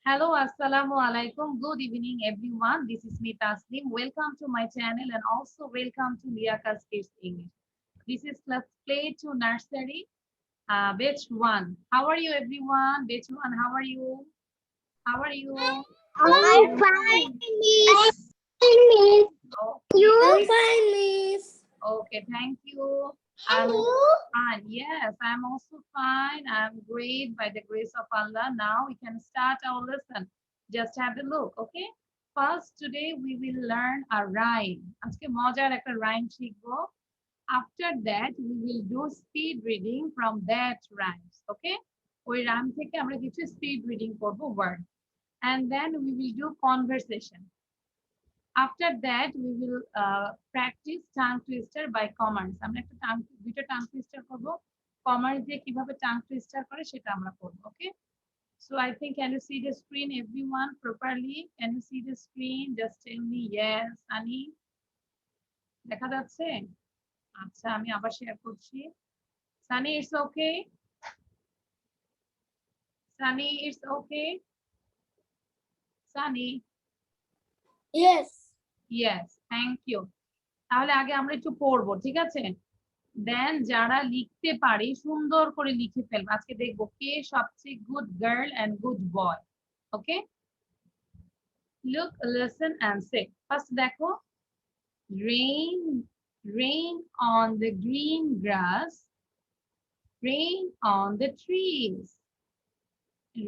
Hello, assalamu alaikum. Good evening, everyone. This is me, Taslim. Welcome to my channel and also welcome to Liaka's Kids English. This is Let's Play to Nursery, batch 1. How are you, everyone? Batch 1, how are you? How are you? I'm fine, Miss. Miss. Okay, You? I'm fine, Miss. okay, thank you. And I'm also you? fine. Yes, I'm also fine. I'm great by the grace of Allah. Now we can start our lesson. Just have a look, okay? First, today we will learn a rhyme. আজকে মজার একটা rhyme শিখবো. After that, we will do speed reading from that rhymes, okay? ওই rhyme থেকে আমরা কিছু speed reading করবো word. And then we will do conversation. After that we will practice tongue twister by commerce. আমরা একটা দুইটা tongue twister করব, commerce দিয়ে কিভাবে tongue twister করে সেটা আমরা করব, ওকে? So I think, can you see the screen, everyone, properly? Can you see the screen? Just tell me yes. Sunny, দেখা যাচ্ছে? আচ্ছা, আমি আবার শেয়ার করছি. Sunny, it's okay? Sunny, it's okay? Sunny? Yes. Yes, thank you. তাহলে আগে আমরা একটু পড়বো, ঠিক আছে? দেন যারা লিখতে পারি সুন্দর করে লিখে ফেলবো। আজকে দেখবো কে সবচেয়ে good girl and good boy. Okay, look, listen and say. First দেখো, rain, rain on the green grass, rain on the trees,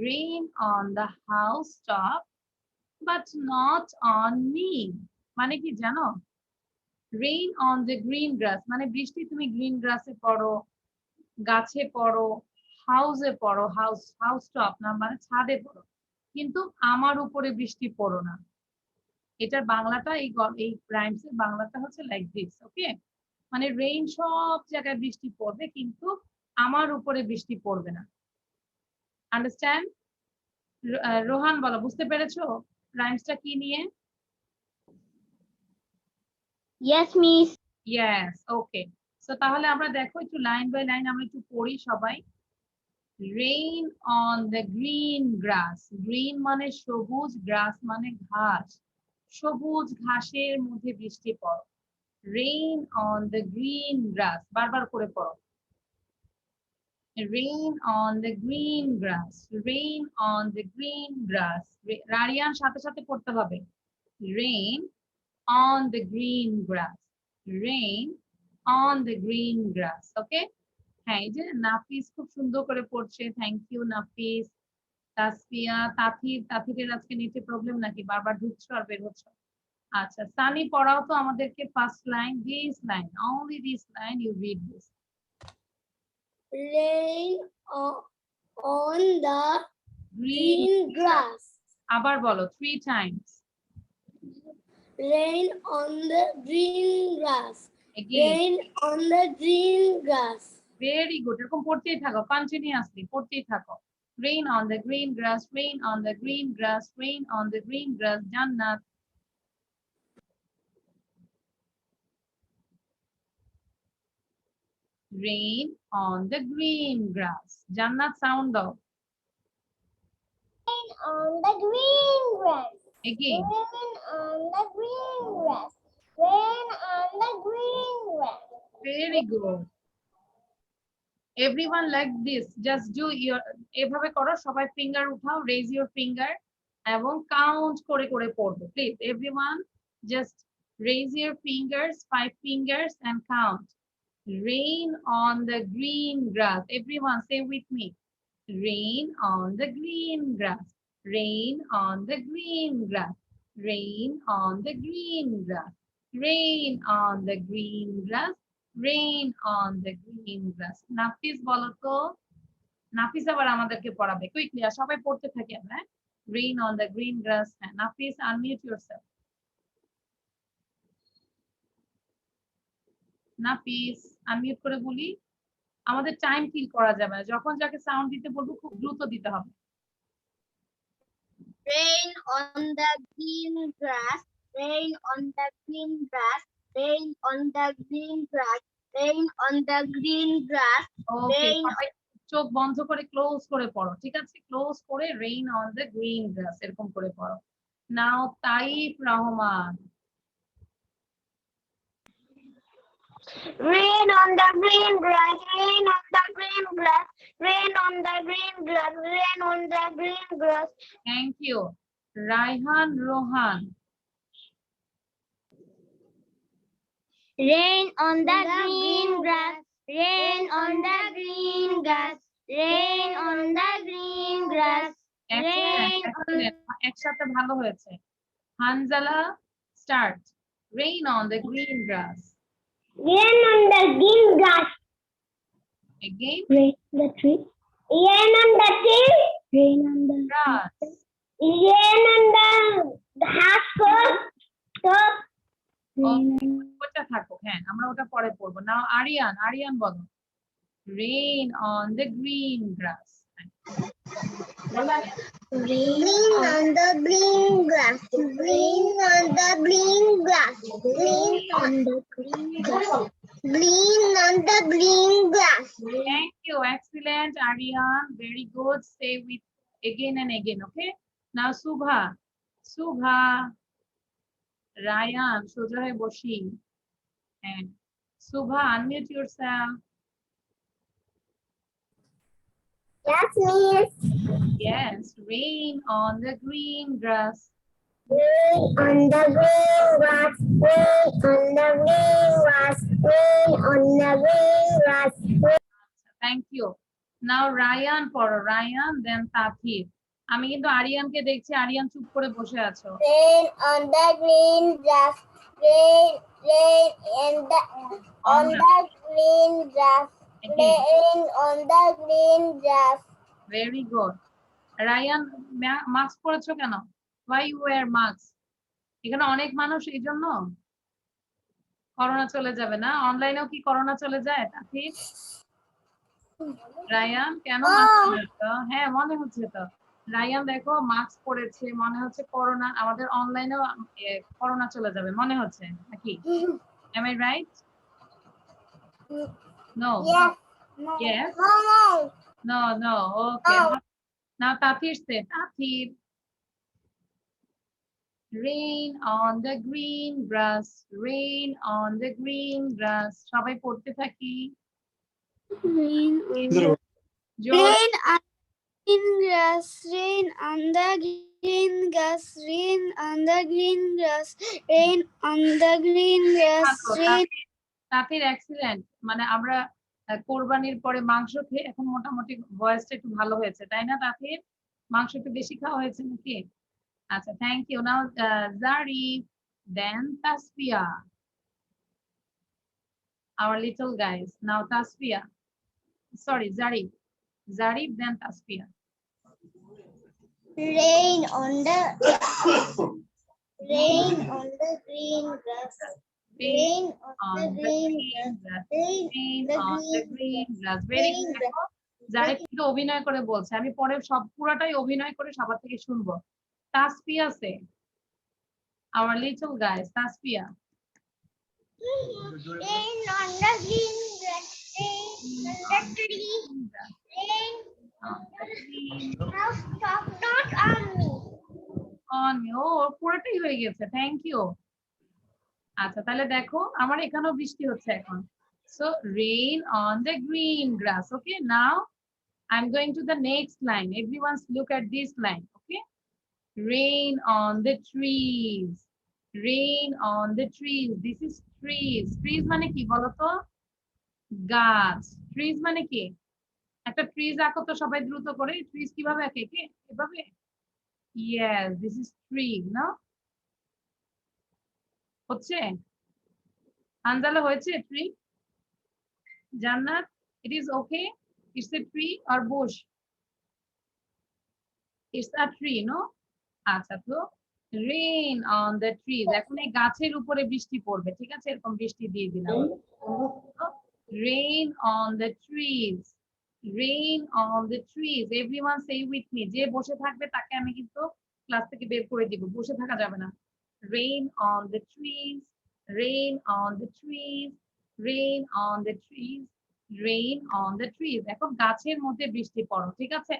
rain on the house top, but not on me. মানে কি জানো? Rain on the green grass মানে বৃষ্টি তুমি green গ্রাসে পড়ো, গাছে পড়ো, হাউসে পড়ো, হাউস টপ না মানে ছাদে পড়ো, কিন্তু আমার উপরে বৃষ্টি পড়ো না। এটার বাংলাটা এই রাইমস এর বাংলাটা হচ্ছে লাইক দিস, ওকে? মানে রেইন সব জায়গায় বৃষ্টি পড়বে কিন্তু আমার উপরে বৃষ্টি পড়বে না। আন্ডারস্ট্যান্ড? রোহান বলো, বুঝতে পেরেছো রাইমসটা কি নিয়ে? Yes, Miss. ইয়েস, ওকে। সো তাহলে আমরা দেখো একটু লাইন বাই লাইন আমরা একটু পড়ি সবাই। Rain on the green glass, green মানে সবুজ, গ্রাস মানে ঘাস, সবুজ ঘাসের মধ্যে বৃষ্টি পড়ে। Rain on the green grass, বারবার করে পড়ো। Rain on the green grass, rain on the green grass. Rarian সাথে সাথে পড়তে হবে। Rain on the green grass, rain on the green grass, okay? হ্যাঁ, এই যে নাফিস খুব সুন্দর করে পড়ছে, থ্যাংক ইউ নাফিস। তাসফিয়া, তাথিরের আজকে নেটে প্রবলেম নাকি? বারবার ঢুকছো আর বের হচ্ছ। আচ্ছা, সানি পড়াও তো আমাদেরকে first line, this line, only this line, you read this. Rain on the green, green grass. আবার বলো 3 times. Rain on the green grass. Again, Rain on the green grass. Very good, এরকম পড়তেই থাকো, কন্টিনিউয়াসলি পড়তেই থাকো। Rain on the green grass, rain on the green grass, rain on the green grass. Jannat, rain on the green grass. Jannat, sound দাও। Rain on the green grass. Again, Rain on the green grass. Rain on the green grass. Very good. everyone like this, just do your, এভাবে করো, সবাই finger উঠাও, raise your finger এবং count করে করে পড়বো, please everyone just raise your fingers, 5 fingers and count. Rain on the green grass, everyone say with me, rain on the green grass, rain on the green grass, rain on the green grass, rain on the green grass, rain on the green grass. নাফিস বলো তো, নাফিস আবার আমাদেরকে পড়াবে quickly, আর সবাই পড়তে থাকি আমরা। rain on the green grass. হ্যাঁ, নাফিস unmute yourself. নাফিস আনমিউট করে বলি, আমাদের টাইম কিল করা যাবে না, যখন যাকে সাউন্ড দিতে বলবো খুব দ্রুত দিতে হবে। Rain on the green grass, rain on the green grass, rain on the green grass, rain on the green grass, okay, rain সবাই চোখ বন্ধ করে ক্লোজ করে পড়ো, ঠিক আছে? ক্লোজ করে rain on the green grass এরকম করে পড়ো। Now Taif Rahman. Rain on the green grass, rain on the green grass, rain on the green grass, rain on the green grass. Thank you. Raihan Rohan. Rain on the green grass, rain on the green grass, rain on the green grass, rain on একসাথে ভালো হয়েছে। Hanzala start. Rain on the green glass. rain on the green grass, again rain on the tree, rain on the tree, rain on the glass. rain on the house coat, top, rain on ওটা থাকো, হ্যাঁ আমরা ওটা পরে পড়বো। নাও আরিয়ান, আরিয়ান বলো। Rain on the green glass. Green on the green grass, green on the green grass, green on the green grass, green on the green grass. Thank you, excellent Aryan, very good. Say with again and again, okay? Now Subha, Subha, Ryan, সোজা হয়ে বসি। And Subha, unmute yourself. Yes, miss. Yes, rain on the green grass. Rain on the green grass, rain on the green grass, rain on the green grass. Thank you. Now Ryan পড়ো, Ryan, then Tathir. আমি কিন্তু আরিয়ানকে দেখছি, আরিয়ান চুপ করে বসে আছো। Rain on the green grass, rain, rain on the green grass, Again. rain on the green grass. Very good. Ryan, mask পরেছো কেন? Why you wear mask? এখানে অনেক মানুষ, এই জন্য করোনা চলে যাবে না? অনলাইনেও কি করোনা চলে যায়? তাথির, রায়ান কেন মাস্ক পরেছো? হ্যাঁ মনে হচ্ছে তো। রায়ান দেখো মাস্ক পরেছে, মনে হচ্ছে করোনা, আমাদের অনলাইনেও করোনা চলে যাবে মনে হচ্ছে নাকি? Am I right? No. Yes. Yes. No. No, no. Okay. No. Now Tathir said, Tathir. Rain on the green grass, rain on the green grass. সবাই পড়তে থাকি। Rain জোর। on green grass, rain on the green grass, rain on the green grass, rain on the green grass, rain. Tathir excellent, মানে আমরা কোরবানির পরে মাংস খেয়ে এখন মোটামুটি ভয়েসটা একটু ভালো হয়েছে, তাই না তাঁতির? মাংস একটু বেশি খাওয়া হয়েছে নাকি? আচ্ছা, thank you. Now Zarif, then Tasfia, our little guys. Now Tasfia, sorry, Zarif, Zarif, then Tasfia. Rain on the rain on the green grass, rain on the green grass, rain on the green grass. Very good. Zarif কিন্তু অভিনয় করে বলছে, আমি পরে সব পুরোটাই অভিনয় করে সবার থেকে শুনবো। Tasfia say, our little guys, Tasfia. Rain on the green grass, rain on the tree, rain on the green now stop not on me. on me. ও পুরোটাই হয়ে গেছে, থ্যাংক ইউ। আচ্ছা তাহলে দেখো আমার এখানেও বৃষ্টি হচ্ছে এখন। So rain on the green grass. Okay, now I'm going to the next line. Everyone look at this line. Okay, rain on the trees, rain on the trees. This is trees. Trees মানে কি বলো তো? গাছ। Trees মানে কি? একটা trees আঁকো তো সবাই দ্রুত করে। ট্রিজ কিভাবে আঁকে? কে এভাবে? Yes, this is tree, no? হচ্ছে? হানজালা হয়েছে ট্রি? জান্নাত, it is okay? It's a tree or bush? It's a tree, no? আচ্ছা, তো rain on the trees. এখন এই গাছের উপরে বৃষ্টি পড়বে, ঠিক আছে? এরকম বৃষ্টি দিয়ে দিলাম। Rain on the trees, rain on the trees. Everyone say with me. যে বসে থাকবে তাকে আমি কিন্তু ক্লাস থেকে বের করে দিব, বসে থাকা যাবে না। Rain on the trees, rain on the trees, rain on the trees, Rain on the trees. এখন গাছের মধ্যে বৃষ্টি পড়ো, ঠিক আছে?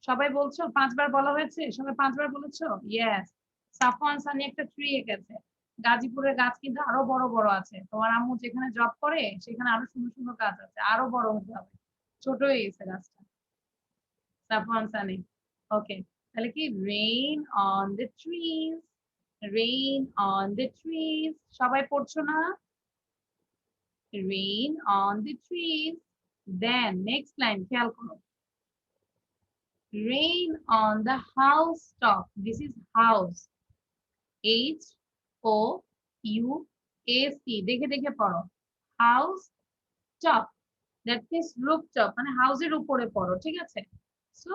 সবাই বলছো, 5 বার বলা হয়েছে? সবাই 5 বার বলেছো? ইয়েস। সাফওয়ান সানি একটা ট্রি এঁকেছে। গাজীপুরের গাছ কিন্তু আরো বড় বড় আছে। তোমার আম্মু যেখানে জব করে সেখানে আরো সুন্দর সুন্দর গাছ আছে, আরো বড় হতে হবে। ছোট হয়ে গেছে গাছটা। সাফওয়ান সানি। ওকে, তাহলে কি rain on the trees, rain on the trees. সবাই পড়ছো না? Rain on the trees. Then next line খেয়াল করো। Rain on the housetop. This is house. H-O-U-S-E. দেখে দেখে পড়ো। House top. That means rooftop. মানে হাউসের উপরে পড়ো, ঠিক আছে? So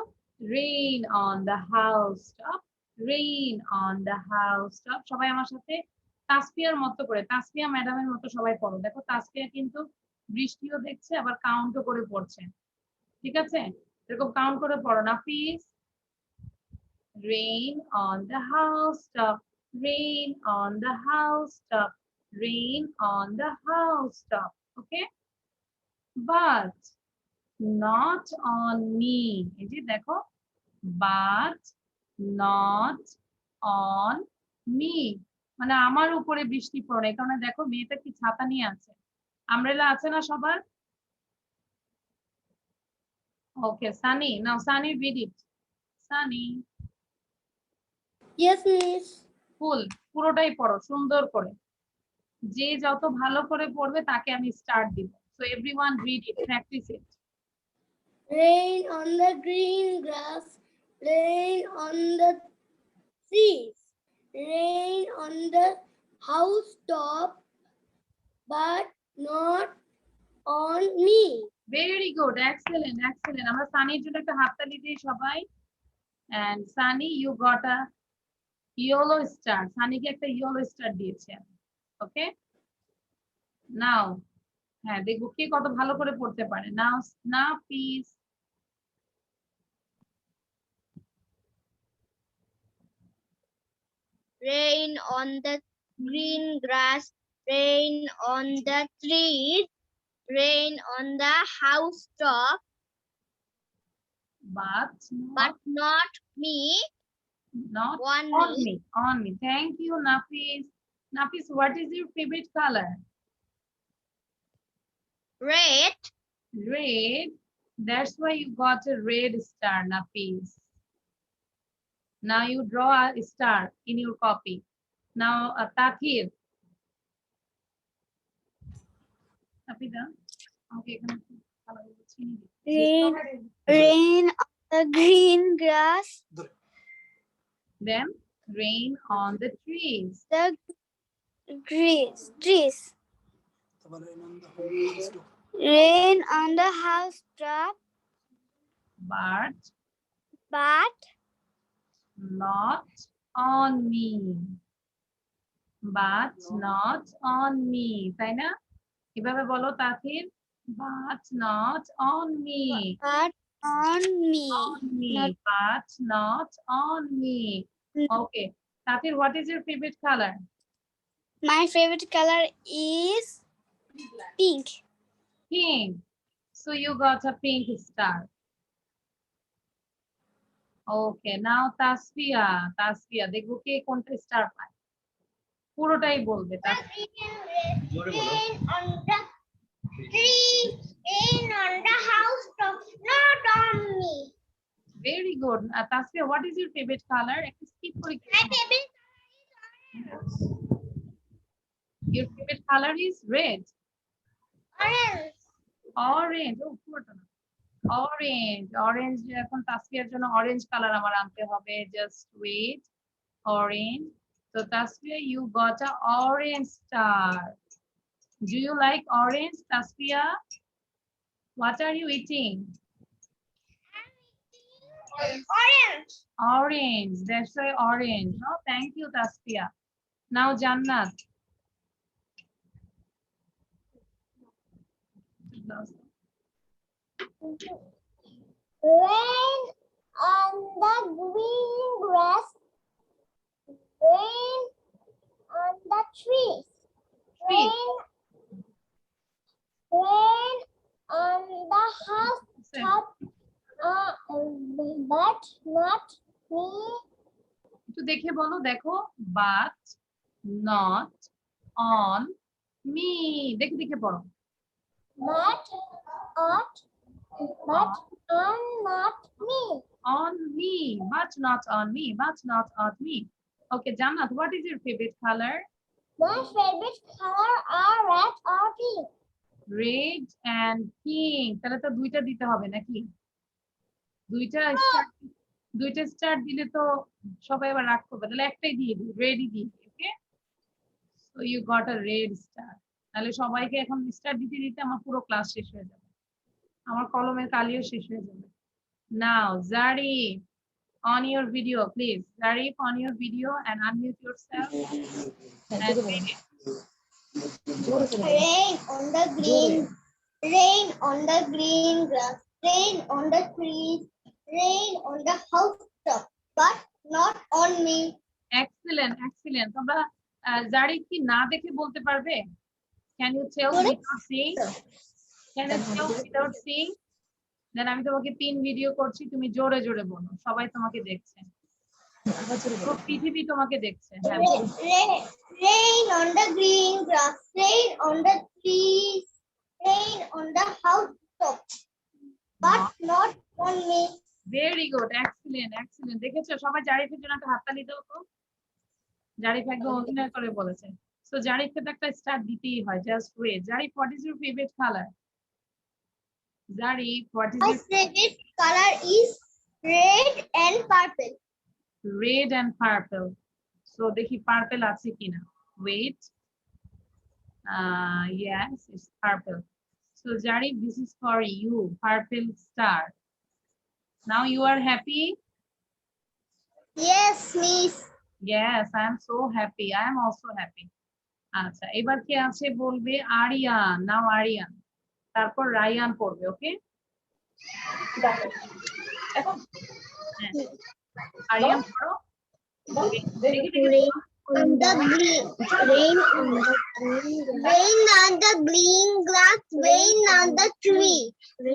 rain on the housetop. Rain on the housetop. সবাই আমার সাথে তাসফিয়ার মতো করে, তাসফিয়া ম্যাডামের মতো সবাই পড়ো। দেখো তাসফিয়া কিন্তু বৃষ্টিও দেখছে আবার কাউন্টও করে পড়ছে, ঠিক আছে? এরকম কাউন্ট করে পড়ো না please. Rain on the housetop, rain on the housetop, rain on the housetop. Okay? But not on me. এই যে দেখো, but not on me. মানে আমার উপরে বৃষ্টি পড়ে। এই কারণে দেখো মেয়েটা কি ছাতা নিয়ে আছে। আমব্রেলা আছে না সবার? Okay, Sunny. Now Sunny read it. Sunny. Yes, miss. ফুল পুরোটাই পড়ো সুন্দর করে। যে যত ভালো করে পড়বে তাকে আমি স্টার্ট দিব। So everyone read it, practice it. Rain on the green grass, rain on the trees, rain on the housetop, but not on me. Very good, excellent excellent. আমরা সানির জন্য একটা হাততালি দিই সবাই। And Sunny you got a yellow star. সানিকে একটা yellow star দিয়েছে। ওকে, নাও হ্যাঁ দেখবো কে কত ভালো করে পড়তে পারে। নাও না please. Rain on the green grass, rain on the trees, rain on the housetop, but but not me. not On on me. me. On me. Thank you, Nafis. Nafis, what is your favorite color? Red. Red. That's why you got a red star, Nafis. Now you draw a star in your copy. Now, Tathir. Tafida. Okay. Rain on the green grass, Then rain on the trees. the trees. Rain on the housetop, But but not on me. But not on me. তাই না? কিভাবে বলো তাথির? But not on me. but on me. On me. Not- But not on me. Okay. Tathir, what is your favorite color? My favorite color is pink. Pink. So you got a pink star. Okay. Now Tasfia. Tasfia. দেখবো কে কোনটা star পায়। পুরোটাই বলবে। Rain on the tree, rain on the housetop, not on me. Very good. Tasfia, what is your favorite color? একটু skip করে My favorite Your favorite color is red. orange. Orange. Oh, পুরোটা না। Orange. Orange এখন তাসফিয়ার জন্য orange colour আমার আনতে হবে। Just wait. Orange. So Tasfia, you got a orange star. Do you like orange, Tasfia? What are you eating? Orange. Orange. That's why orange. No, thank you, Tasfia. Now Jannat. Rain on the green grass, rain on the trees, Tree. rain But not me. একটু দেখে বলো, দেখো, but not on me, দেখে দেখে পড়ো। But not me. On me, but not on me, but not on me. Okay, Jannat, what is your favorite color? My favorite color are red or pink. Red and pink. তাহলে তো দুইটা দিতে হবে নাকি? দুইটা স্টার দিলে তো সবাই আবার রাগ করবে, তাহলে একটাই দিয়ে দিই, রেডই দিয়ে দিই। Okay, so you got a red star. তাহলে সবাইকে এখন স্টার দিতে দিতে আমার পুরো ক্লাস শেষ হয়ে যাবে, আমার কলমের কালিও শেষ হয়ে যাবে। নাও Zarif, on your video please. Zarif, on your video and unmute yourself and read it. Rain on the green. Rain on the green grass. Rain on the trees. Rain on the housetop. But not on me. Excellent, excellent. তোমরা Zarif কি না দেখে বলতে পারবে? Can you tell Sorry? without seeing? Can you tell without seeing? Then আমি তোমাকে 3 video করছি, তুমি জোরে জোরে বলো, সবাই তোমাকে দেখছে, পুরো পৃথিবী তোমাকে দেখছে। হ্যাঁ, Rain on the green grass. Rain on the trees. Rain on the housetop. But not on me. Very good, excellent, excellent. দেখেছো, সবাই জারিফের জন্য একটা হাততালি দাও তো। জারিফ একদম অভিনয় করে বলেছে। সো জারিফকে তো একটা স্টার দিতেই হয়, just wait. Zarif, what is your favourite colour? Zarif, what is My your favorite color is red and purple. red and purple? So দেখি purple আছে কিনা। Wait. Yes, it's purple. So Zarif, this is for you, purple star. Now you are happy? Yes, miss. Yes, I am so happy. I am also happy. আচ্ছা, এবার কে আছে বলবে? আরিয়ান। নাও আরিয়ান, তারপর Ryan পড়বে। ওকে, আরিয়ান পড়ো। দেখি দেখি Rain on the green. Rain on the green grass. Rain on the tree.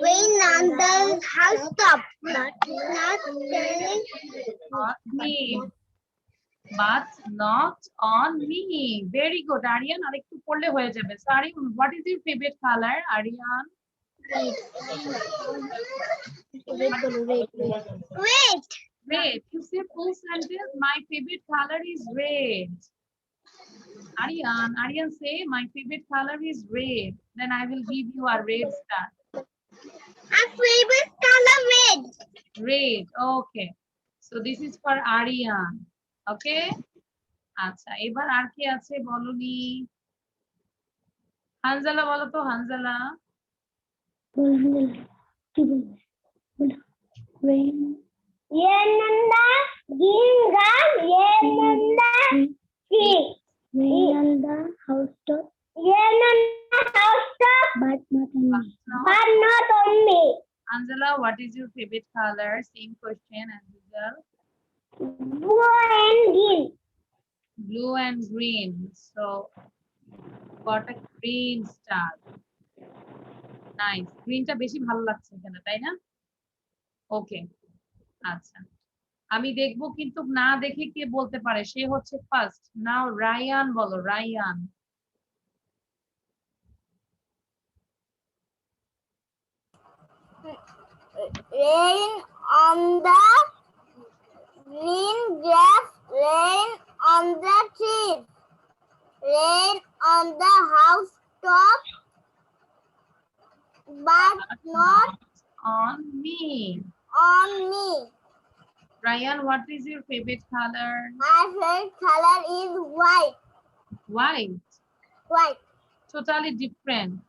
Rain on the housetop. But not on me, but not on me. Very good, Aryan. আরেকটু পড়লে হয়ে যাবে। So Aryan, what is your favorite color, Aryan? Wait. Red. You say full sentence. My favorite color is red. Aryan, say my favorite color is red. Then I will give you a red star. My favorite color red. Red. Okay. So this is for Aryan. Okay. আচ্ছা, এবার আর কি আছে বলনি? হানজালা বলো তো, Hanzala. Rain. Yenanda ginga yenanda tree. Rain on the housetop. Yenanda housetop. But not on me. But not on me. Anjala, what is your favorite color? Same question as usual. Blue and green. Blue and green. So got a green star. Nice. গ্রিনটা বেশি ভালো লাগছে এখানে, তাই না? ওকে, আচ্ছা, আমি দেখবো কিন্তু না দেখে কে বলতে পারে সে হচ্ছে ফার্স্ট। নাও রায়ান বলো, Ryan. Rain on the green grass. Rain on the trees. Rain on the housetop. But not on me. on me. Ryan, what is your favorite color? My favorite color is white. White. White. Totally different.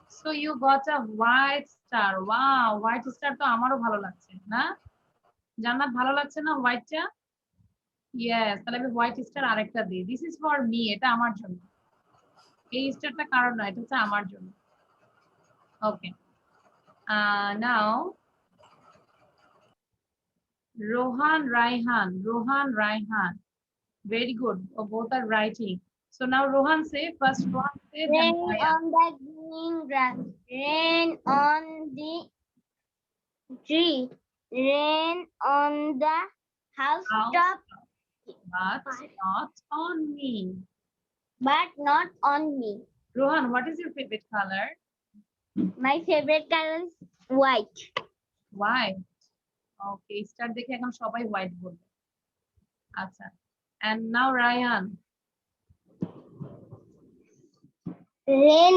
So you got a white star. Wow, white star তো আমারও ভালো লাগছে না? জান্নাত, ভালো লাগছে না হোয়াইটটা? Yes, তাহলে আমি হোয়াইট স্টার আরেকটা দিই। This is for me, এটা আমার জন্য। এই স্টারটা কারণ নয়, এটা হচ্ছে আমার জন্য। Okay. Now Rohan, Raihan. Very good. Both are writing. So now Rohan say, first Rohan say, then Rain Raihan. on the green grass. Rain on the tree. Rain on the housetop, but not on me. but not on me. Rohan, what is your favorite color? My favorite color is white. White. Okay, start দেখে এখন সবাই white বলবে। আচ্ছা। And now Ryan. Rain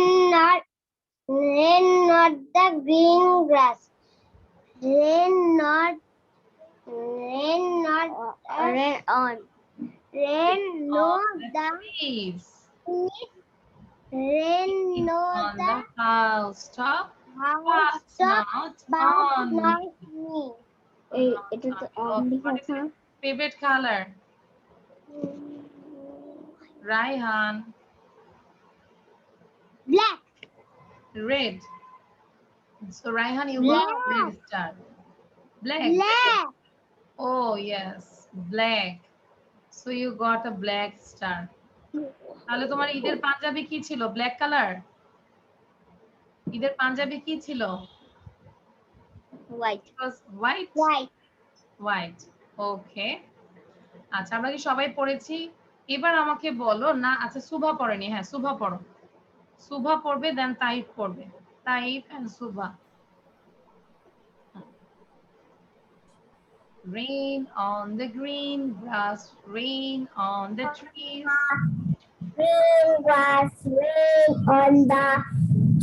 not the green grass. Rain not rain on. Rain no On the trees. rain no On the the housetop, housetop, but but not on not me. me. It is Okay, on the what is your favorite color? Ryan. black. Red. So Raihan, you got a red star. Black. Black. Oh yes, black. So you got a black star. তাহলে তোমার ঈদের পাঞ্জাবি কি ছিল? Black colour? ঈদের পাঞ্জাবি কি ছিল? White. It was white? White. White. Okay. আচ্ছা, আমরা কি সবাই পড়েছি? এবার আমাকে বলো না, আচ্ছা সুভা পড়েনি, হ্যাঁ সুভা পড়ো। সুভা পড়বে, দেন তাইফ পড়বে। Taif and Subha. Rain on the green grass, rain on the trees. Green grass, rain on the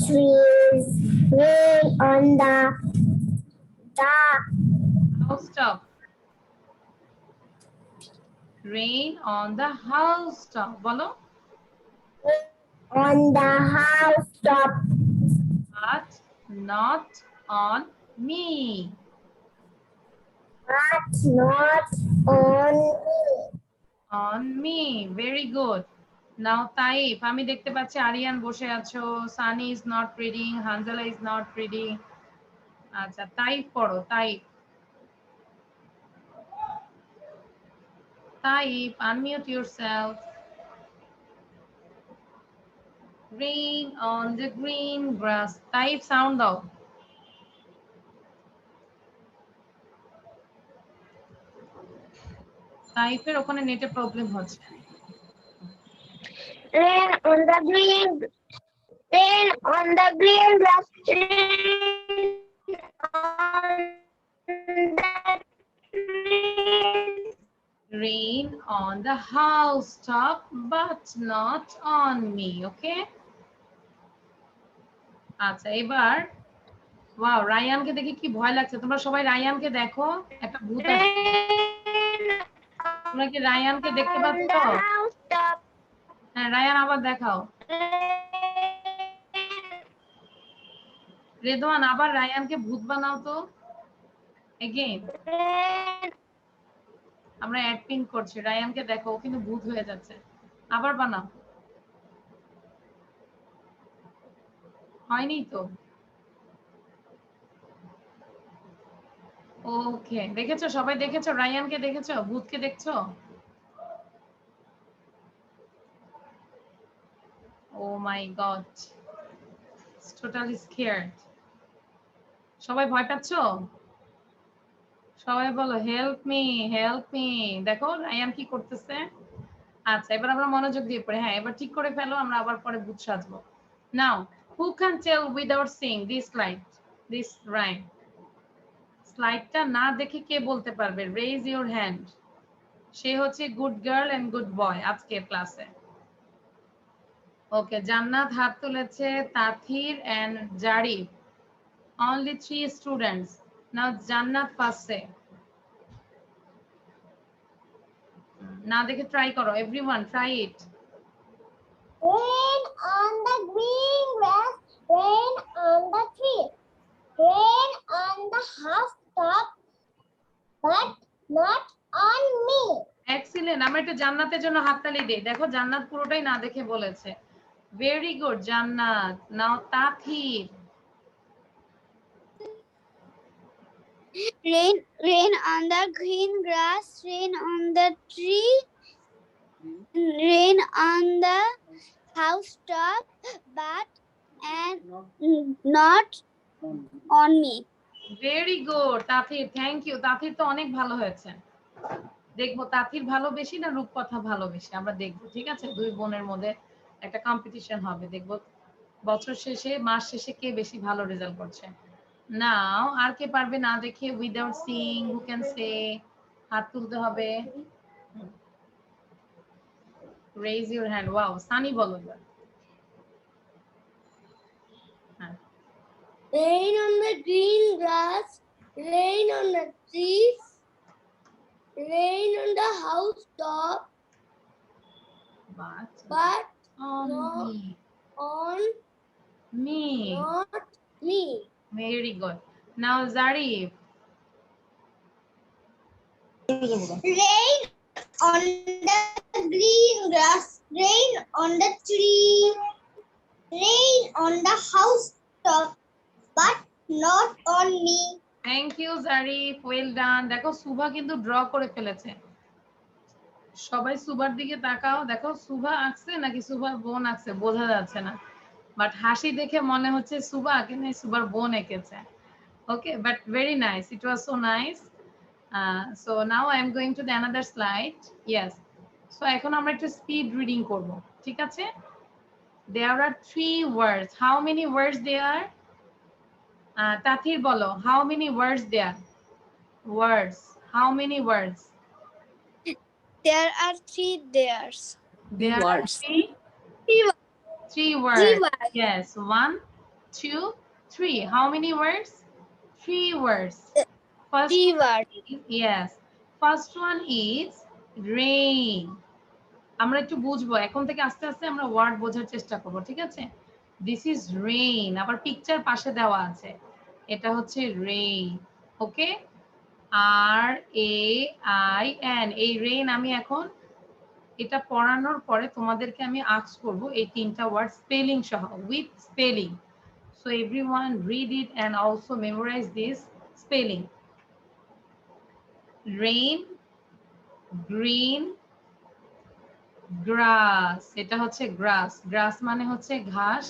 trees, rain on the Housetop. Rain on the housetop. বলো। on the housetop, But not on me. but not on me. On me. Very good. Now Taif, আমি দেখতে পাচ্ছি আরিয়ান বসে আছো, Sunny is not reading, Hanzala is not reading. আচ্ছা, Taif পড়ো, Taif. Taif, unmute yourself. Rain on the green grass. Taif sound দাও। তাইফের ওখানে নেটে প্রবলেম হচ্ছে। Rain on the green grass, rain on the trees. Rain on the housetop, but not on me. Okay? আচ্ছা, এবার wow, রায়ানকে দেখে কি ভয় লাগছে। তোমরা সবাই রায়ানকে দেখো, একটা ভূত আসছে। তোমরা কি রায়ানকে দেখতে পাচ্ছ? হ্যাঁ, রায়ান আবার দেখাও। রেদওয়ান, আবার রায়ানকে ভূত বানাও তো। এগেইন। আমরা অ্যাক্টিং করছি। রায়ানকে দেখো, ও কিন্তু ভূত হয়ে যাচ্ছে। আবার বানাও। হয়নি তো। ওকে, দেখেছো? সবাই দেখেছো? রায়ানকে দেখেছো? ভূতকে দেখছো? Oh my God. It's totally scared. সবাই ভয় পাচ্ছো? সবাই বলো হেল্প মি, হেল্প মি। দেখো রায়ান কি করতেছে। আচ্ছা, এবার আমরা মনোযোগ দিয়ে পড়ি। হ্যাঁ, এবার ঠিক করে ফেলো, আমরা আবার পরে ভূত সাজবো। Now, who can tell without seeing this slide, this rhyme? স্লাইডটা না দেখে কে বলতে পারবে? Raise your hand. সে হচ্ছে good girl and good boy আজকের ক্লাসে। ওকে, জান্নাত হাত তুলেছে, Tathir and Zarif. Only 3 students. Now জান্নাত পাচ্ছে। না দেখে ট্রাই করো, everyone try it. Rain on the green grass, rain on the tree, rain on the housetop, but not on me. Excellent. আমরা একটা জান্নাতের জন্য হাততালি দেই। দেখো জান্নাত পুরোটাই না দেখে বলেছে। ভেরি গুড জান্নাত। নাও তাথির। Rain on the green grass, rain on the tree, rain on the housetop, but and not on me. Very good Tathir, thank you. Tathir তো অনেক ভালো হয়েছে। দেখবো তাথির ভালো বেশি না রূপকথা ভালো বেশি, আমরা দেখবো। ঠিক আছে, দুই বোনের মধ্যে একটা কম্পিটিশন হবে, দেখবো বছর শেষে মাস শেষে কে বেশি ভালো রেজাল্ট করছে। নাও আর কে পারবে না দেখে, without seeing, who can say, হাত তুলতে হবে। Raise your hand. Wow, Sunny বলো এবার। হ্যাঁ, Rain on the green grass, rain on the trees, rain on the housetop, but but on no- me. on Me. not me. Very good. Now Zarif. Rain on the green grass, rain on the tree, rain on the housetop, but not on me. Thank you Zarif, well done. দেখো সুভা কিন্তু draw করে ফেলেছে। সবাই সুভার দিকে তাকাও, দেখো সুভা আঁকছে নাকি সুভার বোন আঁকছে বোঝা যাচ্ছে না, বাট হাসি দেখে মনে হচ্ছে সুভা কিন্তু সুভার বোন এঁকেছে। Okay, but very nice, it was so nice. So now I am going to the another slide. Yes, so এখন আমরা একটু স্পিড রিডিং করব, ঠিক আছে? There are 3 words. How many words there are? Tathir bolo, how many words there? Words. How many words? There are 3 theirs. There are Words. 3 Three words. words. Yes, 1, 2, 3. How many words? 3 words. First, 3 words. yes. First one is rain. আমরা একটু বুঝবো এখন থেকে, আস্তে আস্তে আমরা word বোঝার চেষ্টা করব, ঠিক আছে? দিস ইজ রেইন, আবার পিকচার পাশে দেওয়া আছে, এটা হচ্ছে rain. Okay, R A I N, এই রেইন আমি এখন এটা পড়ানোর পরে তোমাদেরকে আমি আস্ক করব এই 3টা ওয়ার্ড স্পেলিং সহ, with spelling. So everyone read it and also memorise this spelling. Rain, green, grass, এটা হচ্ছে গ্রাস, গ্রাস মানে হচ্ছে ঘাস।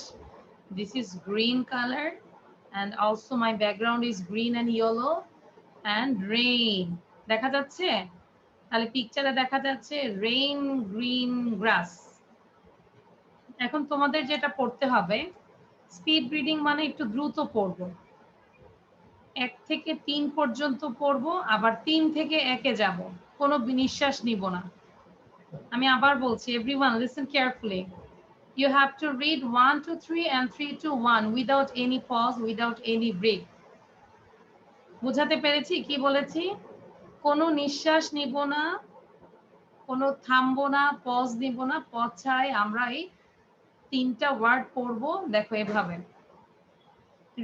This is green colour and also my background is green and yellow and rain, দেখা যাচ্ছে? তাহলে পিকচারে দেখা যাচ্ছে রেইন, গ্রিন, গ্রাস। এখন তোমাদের যেটা পড়তে হবে, স্পিড রিডিং মানে একটু দ্রুত পড়বো, 1 থেকে 3 পর্যন্ত পড়বো, আবার 3 থেকে 1-এ যাব, কোনো নিঃশ্বাস নিব না। আমি আবার বলছি, everyone listen carefully. You have to read 1 to 3 and 3 to 1 without any pause, without any break. বুঝাতে পেরেছি কি বলেছি? কোনো নিঃশ্বাস নিব না, কোনো থামবো না, পজ নিব না, পজ ছাড়াই আমরা এই 3টা ওয়ার্ড পড়বো। দেখো এভাবে,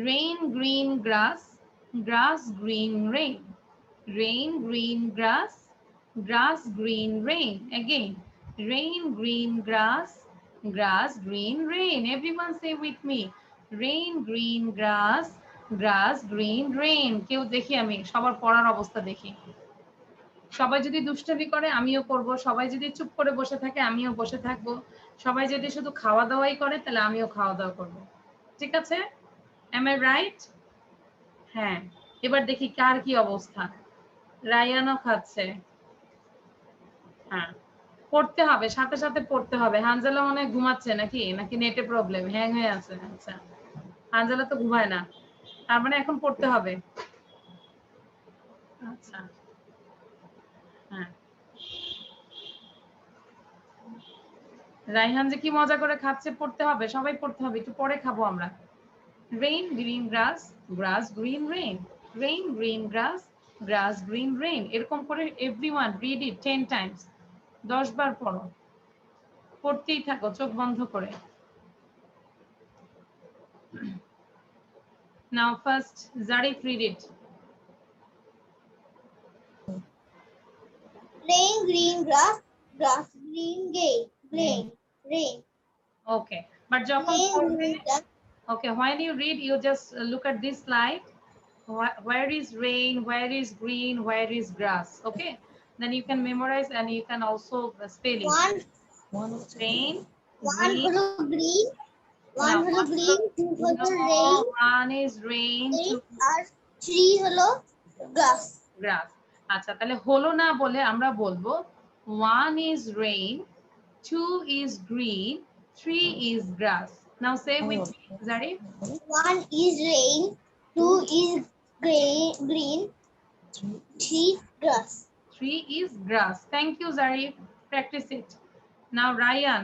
rain, green, grass, grass, green, rain, rain, green, grass, grass, green, rain. Again, rain, green, grass, grass, green, rain. Everyone say with me, rain, green, grass, grass, green, rain. কেউ দেখি, আমি সবার পড়ার অবস্থা দেখি। সবাই যদি দুষ্টামি করে আমিও করব, সবাই যদি চুপ করে বসে থাকে আমিও বসে থাকবো, সবাই যদি শুধু খাওয়া দাওয়াই করে তাহলে আমিও খাওয়া দাওয়া করব, ঠিক আছে? am I right? হ্যাঁ, এবার দেখি কার কি অবস্থা। রায়ানও খাচ্ছে। হ্যাঁ, পড়তে হবে, সাথে সাথে পড়তে হবে। হানজালা মনে হয় ঘুমাচ্ছে নাকি, নাকি নেটে প্রবলেম, হ্যাং হয়ে আছে? আচ্ছা, হানজালা তো ঘুমায় না, তার মানে এখন পড়তে হবে। আচ্ছা, হ্যাঁ, রাইহান যে কি মজা করে খাচ্ছে, পড়তে হবে, সবাই পড়তে হবে, একটু পরে খাবো আমরা। rain, green, grass, grass, green, rain, rain, green, grass, grass, green, rain, এরকম করে everyone read it 10 times, 10 বার পড়ো, পড়তেই থাকো চোখ বন্ধ করে। Now first Zarif, read it. Rain, green grass, grass, green, rain, rain. Okay, but যখন Rain, পড়বে, green grass. okay, while you read you just look at this slide. Where is rain, where is green, where is grass? Okay, then you can memorize and you can also spell it. Rain, One green, for the green, now, one for the green, two for the rain, one is rain, two, three are Tree হলো grass. গ্রাস। আচ্ছা তাহলে হলো না বলে আমরা বলবো 1 is rain, 2 is green, 3 is grass. Now say with me, Zarif. 1 is rain, 2 is green, 3 grass. 3 is grass. Thank you, Zarif. Practice it. Now, Ryan.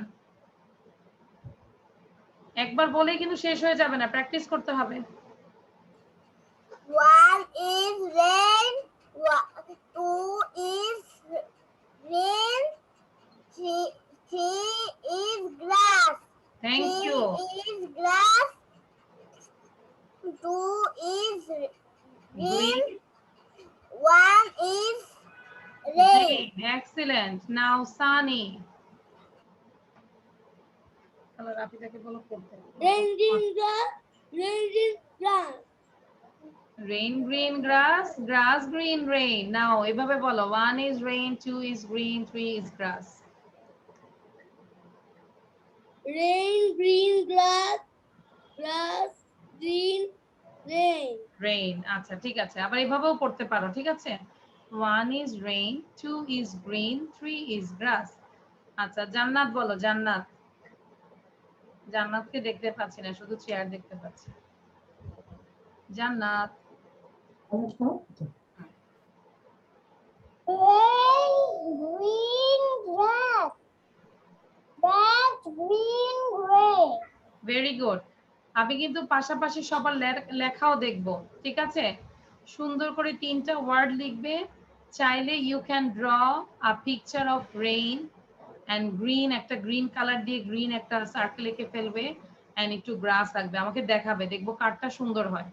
একবার বলে কিন্তু শেষ হয়ে যাবে না, প্র্যাকটিস করতে হবে। 1 is rain, 2 is rain, 3 is grass. Thank you. 3 is grass, 2 is green, 1 is rain. Excellent. Now, Sunny. Hello, Rafitaকে বলো পড়তে। Rain, green grass, rain, green grass. Rain, green grass, grass, green, rain. Now, এভাবে বলো 1 is rain, 2 is green, 3 is grass. Rain, green grass, grass, green, rain. Rain. আচ্ছা ঠিক আছে, আবার এভাবেও পড়তে পারো, ঠিক আছে? 1 is rain, 2 is green, 3 is grass. আচ্ছা জান্নাত বলো, জান্নাত। জান্নাতকে দেখতে পাচ্ছি না, শুধু চেয়ার দেখতে পাচ্ছি। জান্নাত। Rain, green grass, grass, green, rain. Very good. আমি কিন্তু পাশাপাশি সবার লেখাও দেখব, ঠিক আছে? সুন্দর করে 3টা ওয়ার্ড লিখবে। চাইলে you can draw a picture of rain and green, একটা গ্রিন কালার দিয়ে গ্রিন একটা সার্কেল এঁকে ফেলবে এন্ড একটু গ্রাস রাখবে, আমাকে দেখাবে, দেখবো কারটা সুন্দর হয়,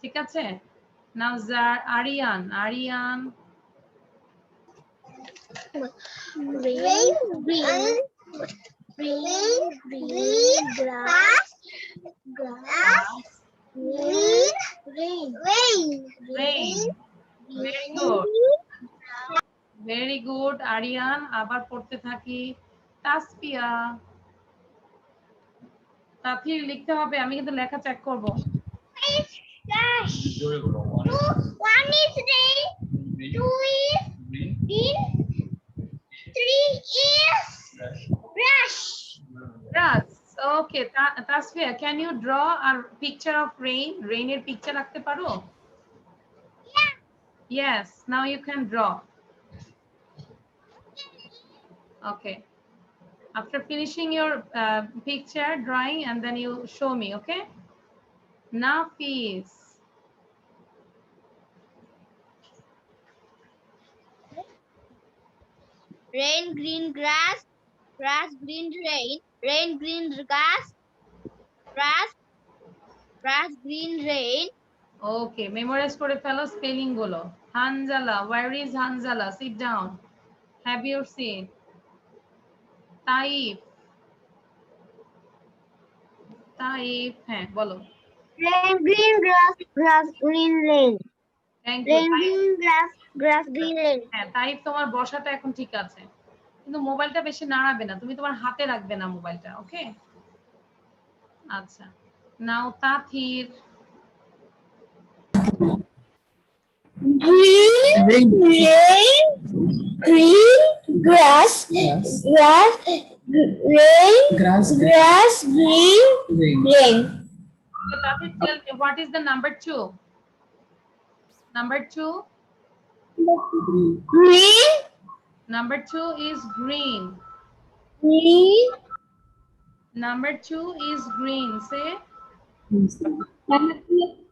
ঠিক আছে? Now Ariyan, Ariyan. Rain, green, green grass, grass, green, rain, Rain. Very good. Very good Ariyan. আবার পড়তে থাকি। তাসফিয়া। তাফির লিখতে হবে, আমি কিন্তু লেখা চেক করব। 1 is rain, 2 is green, 3 is grass. Grass. Okay, Tasfia, can you draw a picture of rain? Rain এর পিকচার রাখতে পারো? Yeah. Yes, now you can draw. Okay. After finishing your picture drawing and then you show me, okay? Nafis. Rain, green grass, grass, green rain, rain, green grass, grass, grass, green rain. Okay, memorize করে ফেলো spelling গুলো। Hanzala, where is Hanzala? Sit down. Have your seat. Taif. Taif, হ্যাঁ বলো। Rain, green grass, grass, green rain. Thank you. Rain, green grass, grass, green rain. হ্যাঁ Taif, তোমার বসাটা এখন ঠিক আছে, কিন্তু মোবাইলটা বেশি নাড়াবে না, তুমি তোমার হাতে রাখবে না মোবাইলটা, ওকে? আচ্ছা, নাও তাথির। Green, rain, green grass, grass, rain, Grass, grass, green rain. rain. So Tathir, tell me what is the number 2? Number 2? Green, Number 2 is green. green, Number 2 is green. Say.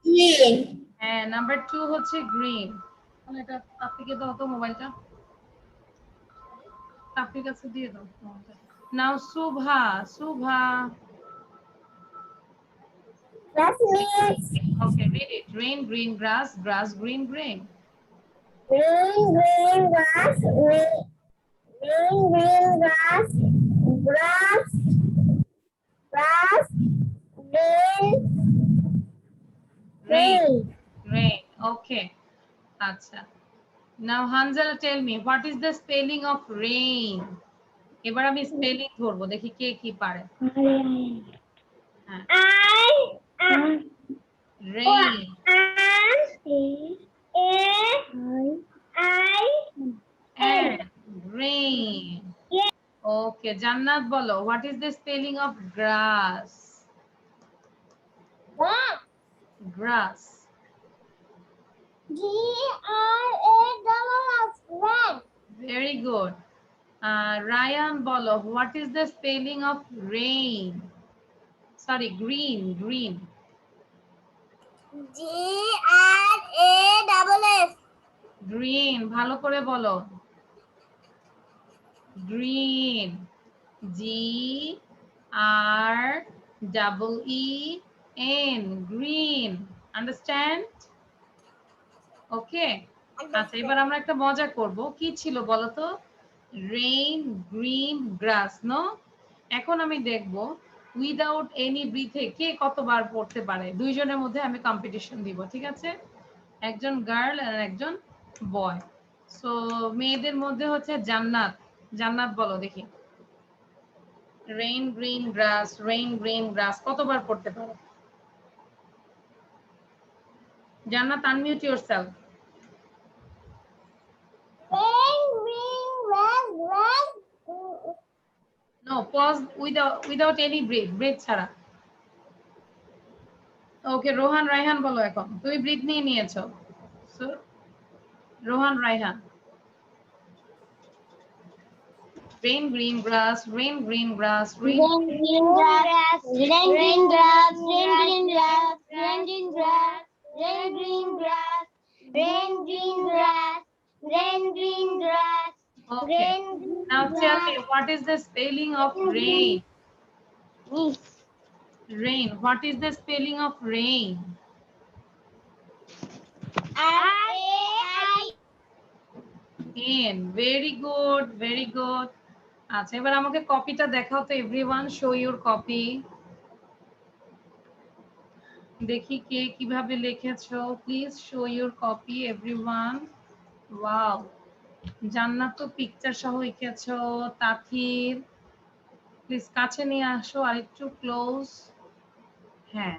green. হ্যাঁ, number 2 হচ্ছে green. তাহলে এটা তাফিকে দাও তো মোবাইলটা। তাফির কাছে দিয়ে দাও মোবাইলটা। Now Subha, Subha. That means Okay, read it. Rain, green grass, grass, green, green. green, green grass, green, green grass, grass, grass, green, Rain, green. rain. Okay. Acha. Now Hanzala, tell me what is the spelling of rain? এবার আমি spelling ধরবো, দেখি কে কি পারে। হ্যাঁ, I Rain. And rain. Okay, Jannat bolo. What is the spelling of grass? Grass. Very good. Ryan bolo. What is the spelling of rain? Sorry, green. Green. Green. ভালো করে বলো। Green. Green. Green. Understand? Okay. আচ্ছা, এবার আমরা একটা মজা করব। কি ছিল বলো তো? Rain, green, grass, no? এখন আমি দেখব উইদাউট এনি ব্রিথে কে কতবার পড়তে পারে। দুইজনের মধ্যে আমি কম্পিটিশন দিব, ঠিক আছে? একজন গার্ল আর একজন বয়। সো মেয়েদের মধ্যে হচ্ছে জান্নাত। জান্নাত বলো দেখি। Rain green grass, rain green গ্রাস কতবার পড়তে পারো? জান্নাত, unmute yourself. No, pause without any breath ছাড়া। ওকে, রোহান রায়হান বলো এখন। তুমি ব্রিথ নিয়ে নিয়েছো। So Rohan Raihan. Rain green grass, rain green grass, rain green grass, rain green grass, rain green grass, rain green grass, rain green grass, rain green grass, rain green grass. Okay. Now tell me, what is the spelling of rain? Rain. What is the spelling of rain? Rain. Very good. Very good. আচ্ছা, এবার আমাকে কপিটা দেখাও তো everyone. Show your copy. দেখি কে কিভাবে লিখেছো। Please show your copy everyone. Wow, Jannat তো পিকচার সহ লিখেছো। তাথির প্লিজ কাছে নিয়ে আসো আর একটু ক্লোজ। হ্যাঁ,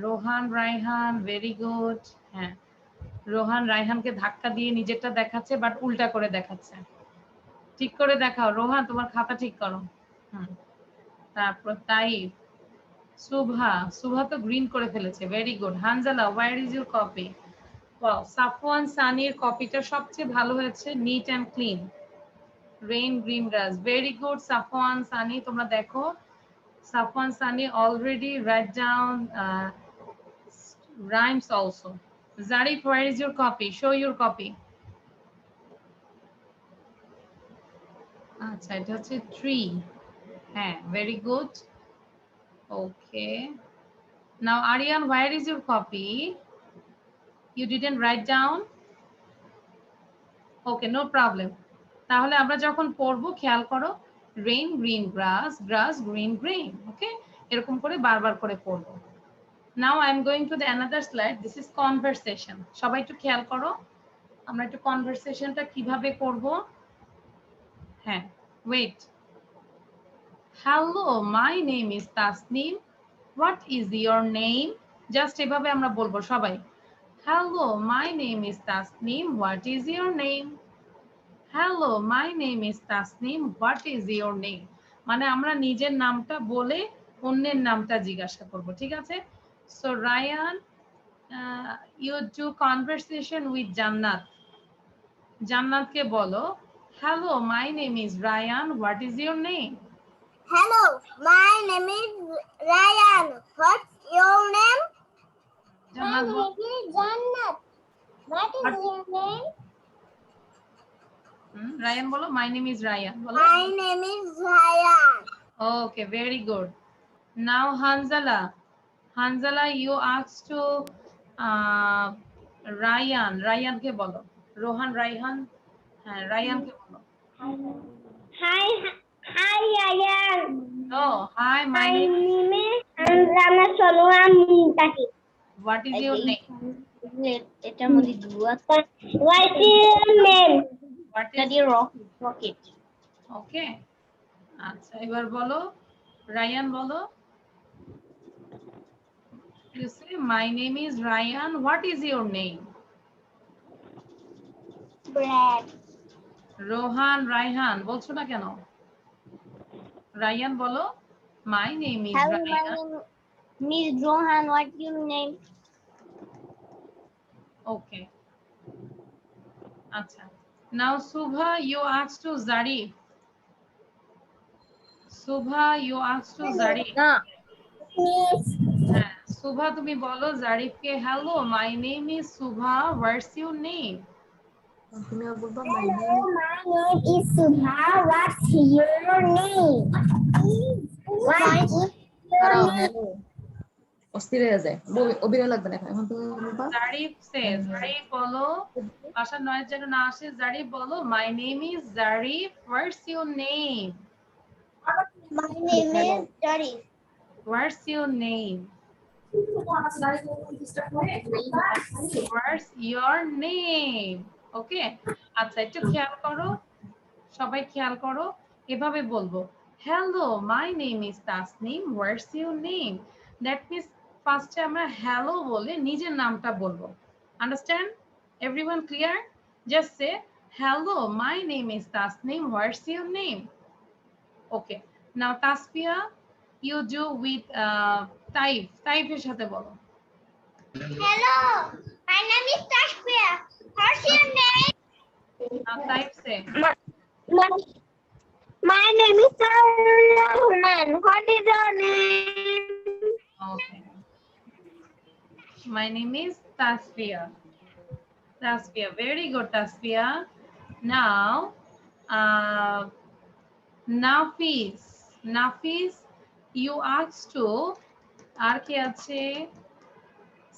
রোহান রায়হান ভেরি গুড। হ্যাঁ, রোহান রায়হানকে ধাক্কা দিয়ে নিজেরটা দেখাচ্ছে, বাট উল্টা করে দেখাচ্ছে। ঠিক করে দেখাও রোহান, তোমার খাতা ঠিক করো। তারপর তাই সুভা তো গ্রিন করে ফেলেছে। Very good. Hanzala, where is your copy? Wow, Safwan সানির কপিটা সবচেয়ে ভালো হয়েছে, neat and clean. Rain green grass, very good Safwan Sunny. তোমরা দেখো, Safwan Sani already write down rhymes also. Zarif, where is your copy? Show your copy. আচ্ছা, এটা হচ্ছে tree. হ্যাঁ, very good. Okay. Now Aryan, where is your copy? You didn't write down? Okay, no problem. তাহলে আমরা যখন পড়বো খেয়াল করো, rain green grass, grass green green. Okay, এরকম করে বারবার করে পড়বো। Now I am going to the another slide. This is conversation. সবাই একটু খেয়াল করো, আমরা একটু কনভারসেশনটা কিভাবে করব। হ্যাঁ, wait. Hello, my name is Tasneem. What is your name? Just এভাবে আমরা বলবো সবাই। Hello, my name is Tasneem. What is your name? Hello, my name is Tasneem. What is your name? মানে আমরা নিজের নামটা বলে অন্যের নামটা জিজ্ঞাসা করব, ঠিক আছে? So Ryan, you do conversation with Jannat. জান্নাতকে বলো, hello, my name is Ryan. What is your name? Hello, my name is Ryan. What's your name? জান্নাত My name is Jannat. What is your name? Ryan বলো, my name is Ryan. বলো। My name is Ryan. Okay, very good. Now Hanzala. Hanzala, you asked to Ryan. Ryan কে বলো। রোহান রায়হান। হ্যাঁ, Ryan কে বলো। Hi, Ryan. Oh, hi, my name is Rana Soloam Mintaki. What is your name? এটার মধ্যে What is your name? What is Rocket. Okay. আচ্ছা, এবার বলো, Ryan বলো। You say, my name is Ryan. What is your name? Brad. Rohan, Raihan বলছো না কেন? Ryan বলো। My name is Hello, my Ryan. name is Rohan. What's your name? Okay. আচ্ছা। Now Subha, you asked to Zarif. Subha, you asked to Zarif. No. Miss. হ্যাঁ, Subha তুমি বলো জারিফকে, hello, my name is Subha. What's your name? Hello, my name is Subha. What's your name? What is your name? অস্থির হয়ে যায় অভিনয় লাগবে না এখন তুমি বলবা জারিফ says, জারিফ বলো, বাসার নয়েজ যেন না আসে। জারিফ বলো, my name is Zarif. What's your name? My name is Jarif. What's your name? What's your name? ওকে, আচ্ছা একটু খেয়াল করো, সবাই খেয়াল করো, এভাবে বলবো, hello my name is Tasnim, what's your name. That means ফার্স্টে আমরা হ্যালো বলে নিজের নামটা বলবো। Understand? Everyone clear? Just say hello my name is Tasnim, what's your name. Okay, now Tasfia, you do with Taif. তাইফের সাথে বলো। Hello, my name is Tashfia. What's your name? Now type say. My name is Rahman. What is your name? Okay. My name is Tasfia. Tasfia, very good Tasfia. Now, Nafis. Nafis, you asked to আর কে আছে?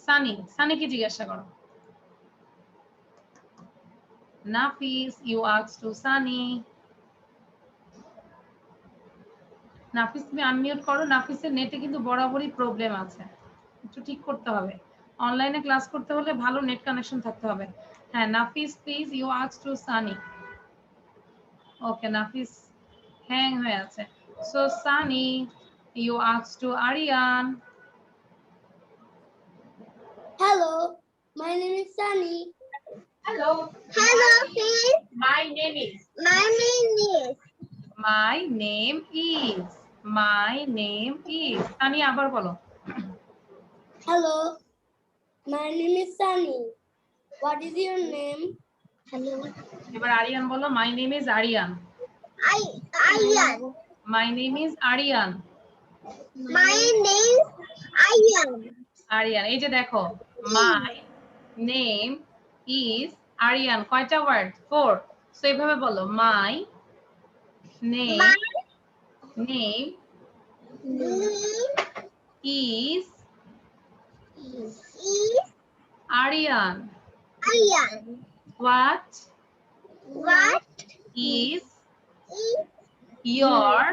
সানি। সানিকে জিজ্ঞাসা করো। Nafis, you asked to Sani. নাফিস তুমি unmute করো। নাফিসের নেটে কিন্তু বরাবরই problem আছে, একটু ঠিক করতে হবে। অনলাইনে ক্লাস করতে হলে ভালো নেট কানেকশন থাকতে হবে। হ্যাঁ Nafis please, you ask to Sunny. Okay Nafis hang হয়ে আছে। So Sunny, you ask to Ariyan. Hello, my name is Sunny. Hello. Hello, sis. My name is. My name is. My name is. My name is. Sunny আবার বলো। Hello, my name is Sunny. What is your name? Hello. এবার আরিয়ান বলো, my name is Ariyan. Ayan. My name is Ariyan. My name is Ayan. Ariyan, এই যে দেখো, মাই name is Aryan, কয়টা word? 4। So এইভাবে বলো, my name My name name is is Ariyan. Ayan. What What is is your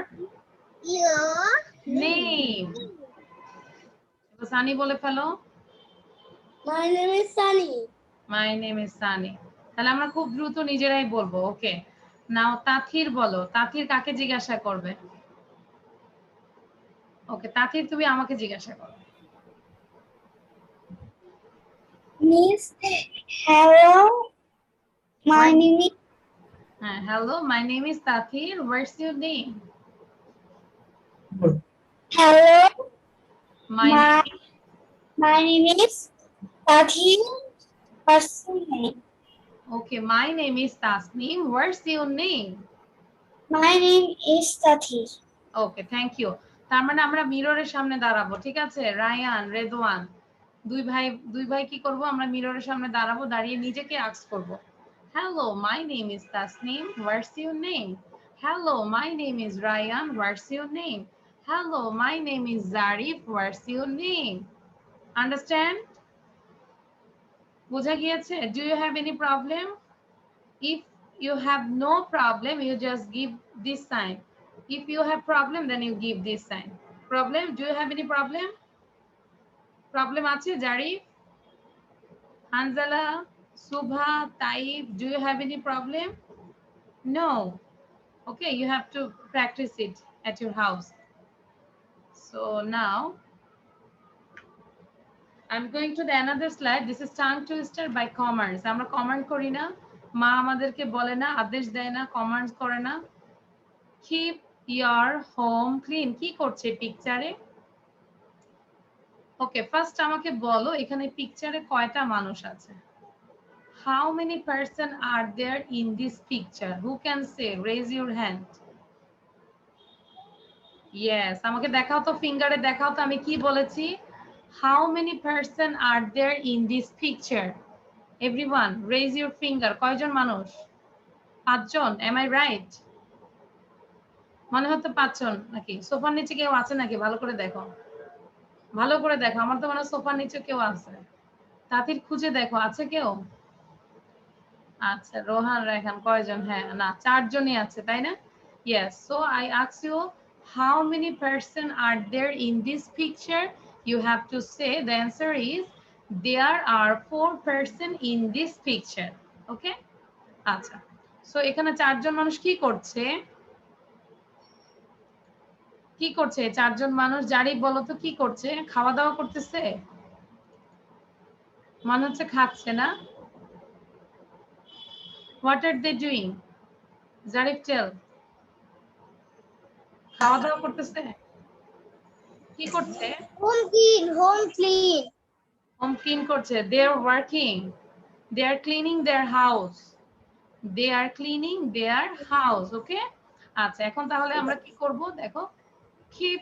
your name? Sunny বলে ফেলো। My name is Sunny. My name is Sunny. তাহলে আমরা খুব দ্রুত নিজেরাই বলবো। ওকে, নাও তাথির বলো। তাথির কাকে জিজ্ঞাসা করবে? ওকে তাথির তুমি আমাকে জিজ্ঞাসা করো। Miss, hello. My name is. হ্যাঁ hello, my name is Tathir, what's your name? Hello. My My name is Tathir. What's your name? Okay, my name is Tasnim, what's your name? My name is Tathir. Okay thank you. তার মানে আমরা মিররের সামনে দাঁড়াবো, ঠিক আছে? Ryan, Redwan, দুই ভাই কি করব? আমরা মিররের সামনে দাঁড়াবো, দাঁড়িয়ে নিজেকে আস্ক করব, hello my name is Tasnim, what's your name? Hello my name is Rayan, what's your name? Hello my name is Zarif, what's your name? Understand? বোঝা গিয়েছে? Do you have any problem? If you have no problem, you just give this sign. If you have problem, then you give this sign. Problem? Do you have any problem? Problem আছে Zarif, Hanzala, Subha, Taif, do you have any problem? No. Okay, you have to practice it at your house. So now I'm going to the another slide. This is tongue twister by commerce. আমরা comment করি না, মা আমাদেরকে বলে না, আদেশ দেয় না, কমেন্টস করে না। Keep your home clean. কি করছে পিকচারে? ওকে, ফার্স্ট আমাকে বলো এখানে পিকচারে কয়টা মানুষ আছে? How many person are there in this picture? Who can say? Raise your hand. Yes, আমাকে দেখাও তো, ফিঙ্গারে দেখাও তো আমি কি বলেছি। How many person are there in this picture? Everyone, raise your finger. কয়জন মানুষ? 5 জন। Am I right? মনে হতো 5 জন নাকি? সোফার নিচে কেউ আছে নাকি? ভালো করে দেখো, ভালো করে দেখো। আমার তো মনে হয় সোফার নিচে কেউ আছে। তাতির খুঁজে দেখো, আছে কেউ? আচ্ছা, রোহান রায়হান কয়জন? হ্যাঁ, না 4 জনই আছে, তাই না? Yes, so I ask you, how many person are there in this picture? You have to say, the answer is there are 4 person in this picture. Okay? আচ্ছা, so এখানে 4 জন মানুষ কি করছে? কি করছে 4 জন মানুষ? জারি বলো তো কি করছে? খাওয়া দাওয়া করতেছে? মনে হচ্ছে খাচ্ছে না? What are they doing? Zarif টেল। খাওয়া দাওয়া করতেছে? কি করছে? Home clean, home clean. Home clean করছে। They are working. They are cleaning their house. They are cleaning their house. Okay? আচ্ছা, এখন তাহলে আমরা কি করব? দেখো, keep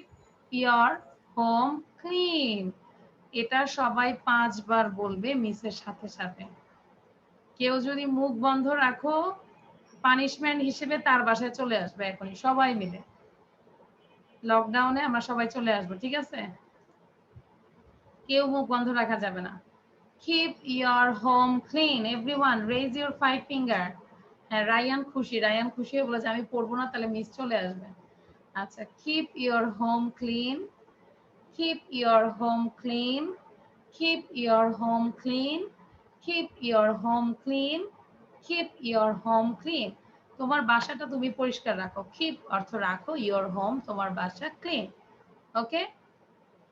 your home clean. এটা সবাই 5 বার বলবে মিসের সাথে সাথে। কেউ যদি মুখ বন্ধ রাখো, পানিশমেন্ট হিসেবে তার বাসায় চলে আসবে এখনই সবাই মিলে। লকডাউনে আমরা সবাই চলে আসবো, ঠিক আছে? কেউ মুখ বন্ধ রাখা যাবে না। Keep your home clean. Everyone, raise your 5 finger. হ্যাঁ, রায়ান খুশি, রায়ান খুশি হয়ে বলেছে আমি পড়বো না, তাহলে মিস চলে আসবে। আচ্ছা, keep your home clean. Keep your home clean. Keep your home clean. Keep your home clean. Keep your home clean. তোমার বাসাটা তুমি পরিষ্কার রাখো। Keep অর্থ রাখো, your home তোমার বাসা, clean. ওকে?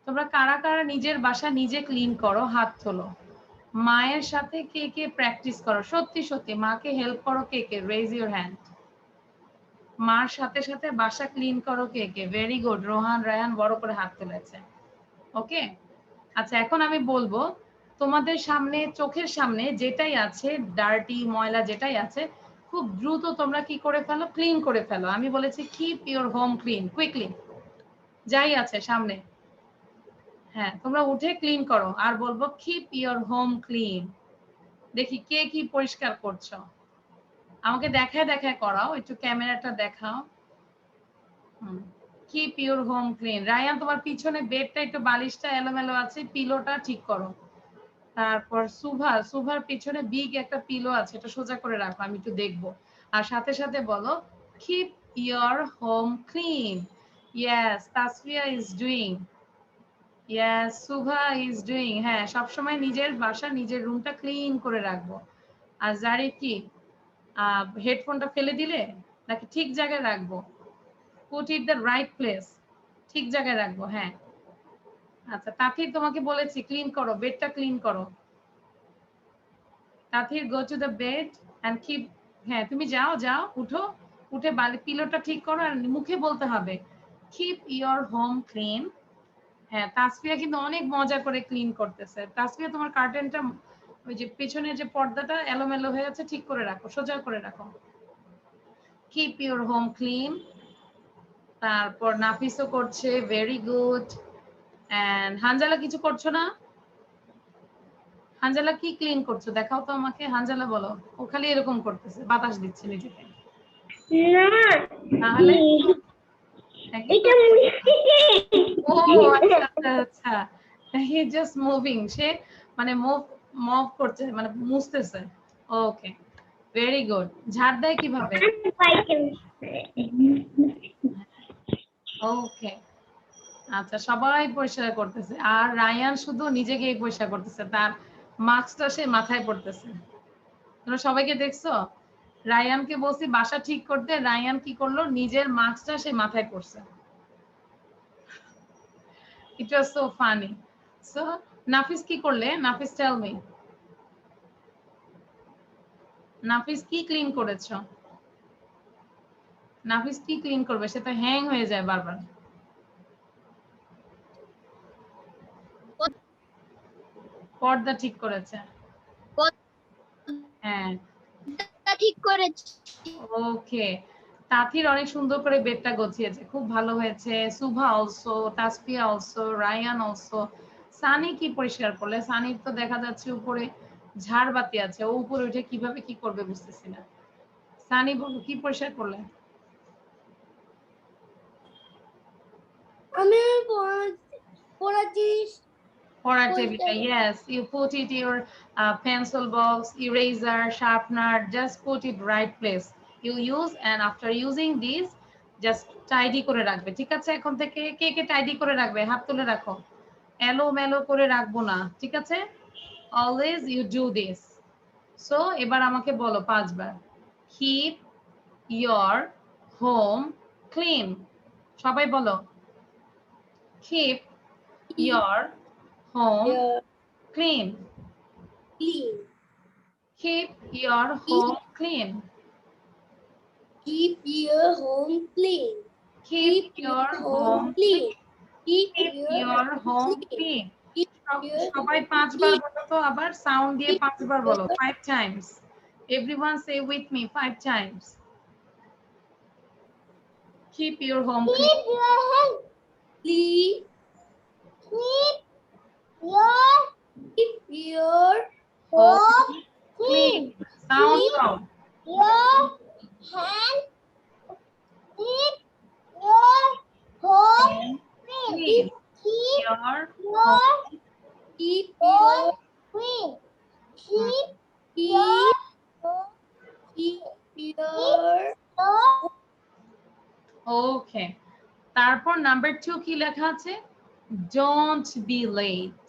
তোমরা কারা কারা নিজের বাসা নিজে ক্লিন করো? হাত তোলো। মায়ের সাথে কে কে প্র্যাকটিস করো? সত্যি সত্যি মাকে হেল্প করো কে কে? Raise your hand. মার সাথে সাথে বাসা ক্লিন করো কে কে? ভেরি গুড, রোহান রায়হান বড় করে হাত তুলেছে। ওকে, আচ্ছা, এখন আমি বলবো তোমাদের সামনে, চোখের সামনে যেটাই আছে ডার্টি ময়লা যেটাই আছে খুব দ্রুত তোমরা কি করে ফেলো? ক্লিন করে ফেলো। আমি বলেছি keep your home clean, quickly যাই আছে সামনে, হ্যাঁ তোমরা উঠে ক্লিন করো। আর বলবো কিপ ইউর হোম ক্লিন। দেখি কে কি পরিষ্কার করছো, আমাকে দেখায় দেখায় করাও, একটু ক্যামেরাটা দেখাও। Keep your home clean. Rayan, তোমার পিছনে বেডটা একটু বালিশটা এলোমেলো আছে, পিলোটা ঠিক করো। তারপর সুভার পিছনে বিগ একটা পিলো আছে, এটা সোজা করে রাখো, আমি একটু দেখবো। আর সাথে সাথে বলো keep your home clean. Yes, Tasfia is doing. Yes, Subha is doing. হ্যাঁ, সবসময় নিজের বাসা নিজের রুমটা ক্লিন করে রাখবো। আর জারি কি হেডফোনটা ফেলে দিলে নাকি ঠিক জায়গায় রাখবো? Put it the right place, ঠিক জায়গায় রাখবো। হ্যাঁ, আচ্ছা তাথির, তোমাকে বলেছি ক্লিন করো, বেডটা ক্লিন করো। Tathir, go to the bed and keep. হ্যাঁ, তুমি যাও যাও, উঠো, উঠে পিলোটা ঠিক করো আর মুখে বলতে হবে কিপ ইউর হোম ক্লিন। হ্যাঁ, তাসফিয়া কিন্তু অনেক মজা করে ক্লিন করতেছে। তাসফিয়া, তোমার কার্টেনটা ওই যে পেছনের যে পর্দাটা এলোমেলো হয়ে আছে ঠিক করে রাখো, সোজা করে রাখো। Keep your home clean. তারপর নাফিসও করছে, ভেরি গুড। এন্ড হানজালা কিছু করছো না? হানজালা কি ক্লিন করছো দেখাও তো আমাকে। হানজালা বলো। ও খালি এরকম করতেছে, বাতাস দিচ্ছে নিজেকে। না, তাহলে এটা মুছতেছে। ও আচ্ছা আচ্ছা আচ্ছা, হি জাস্ট মুভিং। সে মানে মুভ করছে, মানে মুছতেছে। ওকে, ভেরি গুড। ঝাড় দেয় কিভাবে? ওকে, আচ্ছা, সবাই পরিষ্কার করতেছে। আর রায়ান শুধু নিজেকে পরিষ্কার করতেছে, তার মাস্কটা সে মাথায় পড়তেছে। তোমরা সবাইকে দেখছো? রায়ানকে বলছি বাসা ঠিক করতে, রায়ান কি করলো? নিজের মাস্কটা সে মাথায় পড়ছে। It was so funny. So নাফিস কি করলে? নাফিস টেল মি। নাফিস কি ক্লিন করেছো? নাফিস কি ক্লিন করবে? সে তো হ্যাং হয়ে যায় বারবার। পর্দা ঠিক করেছে। হ্যাঁ ঠিক করেছি। ওকে। তাথির অনেক সুন্দর করে বেডটা গোছিয়েছে, খুব ভালো হয়েছে। Subha also, Tasfia also, Rayan also. Sunny কি পরিষ্কার করলে? সানির তো দেখা যাচ্ছে উপরে ঝাড়বাতি আছে, ও উপরে উঠে কিভাবে কি করবে বুঝতেছি না। সানি বলো কি পরিষ্কার করলে? আমি পড়াচ্ছি। পড়ার টেবিলটা, yes, you put it your pencil box, eraser, sharpener, just put it right place. You use, and after using this just tidy করে রাখবে, ঠিক আছে? এখন থেকে কে কে tidy করে রাখবে? হাত তুলে রাখো। এলোমেলো করে রাখবো না, ঠিক আছে? Always you do this. So এবার আমাকে বলো 5 বার। Keep your home clean. সবাই বলো। Keep your home clean. Clean. Keep your home clean. Keep your home clean. Keep your home clean. Keep Keep your your home clean. clean. Keep your সবাই 5 বার বলো তো, আবার sound দিয়ে 5 বার বলো, 5 times. Everyone say with me 5 times. Keep your home clean. Keep your home clean. Keep your home Clean. clean. Sound Keep out. your hand. Keep your home Clean. clean. Keep Your your keep your clean. Keep your keep your ওকে। তারপর number 2 কি লেখা আছে? Don't be late.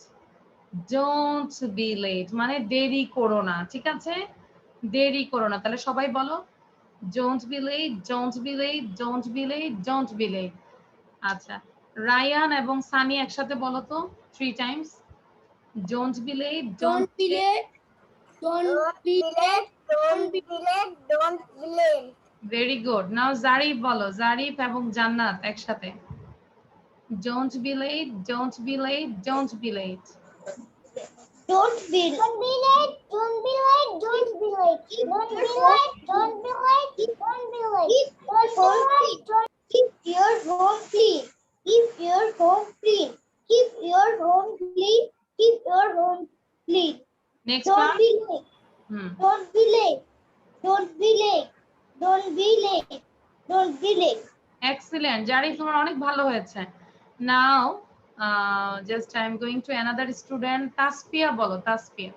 Don't be late মানে দেরি করো না, ঠিক আছে? দেরি করো না। তাহলে সবাই বলো don't be late, don't be late, don't be late, don't be late. আচ্ছা, রায়ান এবং সানি একসাথে বলো তো 3 times. Don't be late, don't be late. Don't be late. Don't be late. Don't be late. Very good. Now Zarif বলো, জারিফ এবং জান্নাত একসাথে। Don't be late, don't be late, don't be late. Don't be late. Don't be late. Don't be late. Don't be late. Don't be late. Don't be late. Don't be late. Keep your home clean. Keep your home clean. Keep your home clean. Keep your home clean. Next Don't one. be late. Don't be late. Don't be late. Don't be late. Don't be late. Excellent. Zarif তোমার অনেক ভালো হয়েছে। Now just I'm going to another student. Tasfia বলো, Tasfia.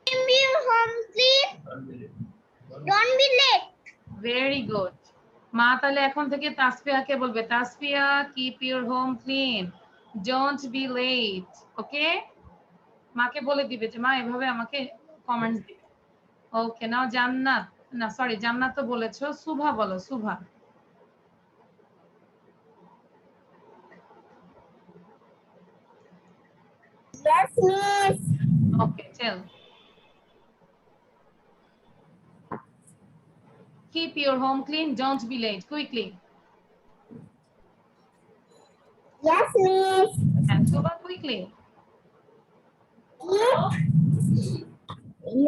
Keep your home clean. Don't be late. Very good. মা তাহলে এখন থেকে তাসফিয়াকে বলবে, Tasfia keep your home clean, don't be late. ওকে? মাকে বলে দিবে যে মা এভাবে আমাকে কমেন্টস দিবে। ওকে, নাও জান্নাত, না সরি জান্নাত তো বলেছো, সুভা বলো, Subha. Yes, miss. Okay, tell. Keep your home clean, don't be late. Quickly. Yes, miss. And Subha, quickly. Keep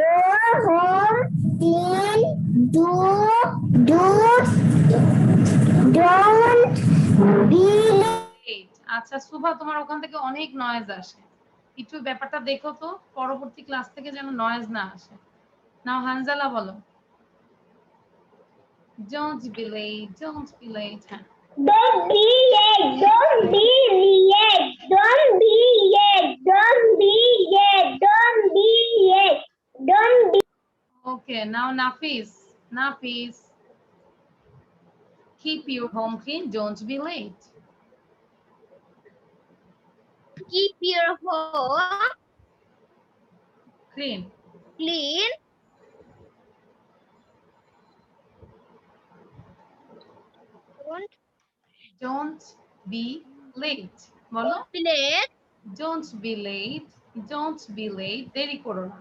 your home clean. Don't be late. আচ্ছা সুভা, তোমার ওখান থেকে অনেক নয়েজ আসে, একটু ব্যাপারটা দেখো তো পরবর্তী ক্লাস থেকে যেন নয়েজ না আসে। নাও হানজালা বলো, don't be late, don't be late. হ্যাঁ, Don't be late. Don't be late. Don't be late. Don't be late. Don't be late. Don't be. okay, now Nafis, Nafis, keep your home clean, don't be late. Keep your home Clean. clean. Don't be late. বলো, Don't be late. Don't be late. Don't be late. দেরি করো না।